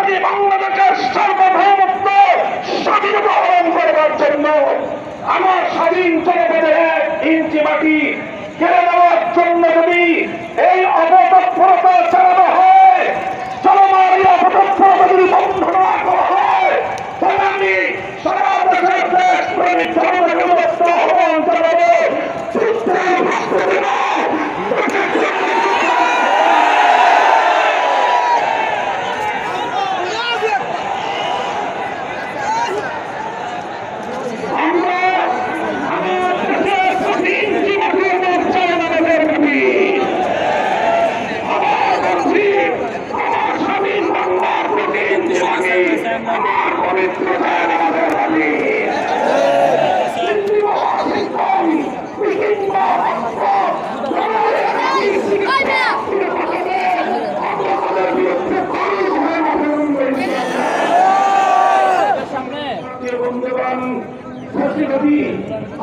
এই বাংলাদেশের সার্বভৌমত্ব স্বাধীনতা হরণ করবার জন্য আমার স্বাধীন জনপদের 1 ইঞ্চি মাটি কেড়ে নেওয়ার জন্য যদি এই অপতৎপরতা চালানো হয়, চলমান এই অপতৎপরতা যদি বন্ধ না করা হয়, তাহলে আমি সারা দেশের দেশপ্রেমিক জনতার ব্যবস্থা আহ্বান জানাবো।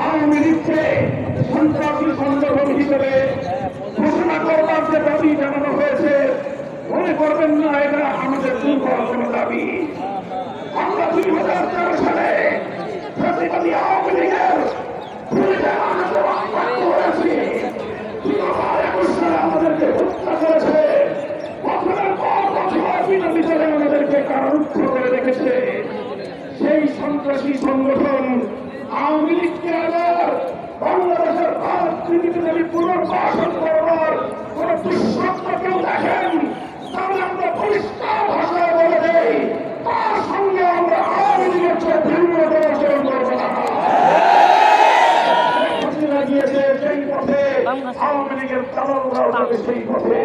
আওয়ামী লীগকে সন্ত্রাসী সংগঠন হিসেবে ঘোষণা করবার যে দাবি জানানো হয়েছে, মনে করবেন না এটা আমাদের দুর্বল কোন দাবি। আমরা 2013 সালে ফ্যাসিবাদী আওয়ামী লীগের আমাদেরকে হত্যা করেছে, বছরের পর বছর বিনা বিচারে আমাদেরকে কারারুদ্ধ করে রেখেছে। সেই সন্ত্রাসী সংগঠন আওয়ামী লীগকে আবার বাংলাদেশের রাজনীতিতে যদি পুনর্বাসন করবার কোন দুঃস্বপ্ন কেউ দেখেন, তাহলে আমরা পরিষ্কার ভাষায় বলে দেই, তার সঙ্গে আমরা আওয়ামী লীগের চেয়ে ভিন্ন আচরণ করবো না। গিয়েছে সেই পথে, আওয়ামী লীগের চালকরাও যাবে সেই পথে।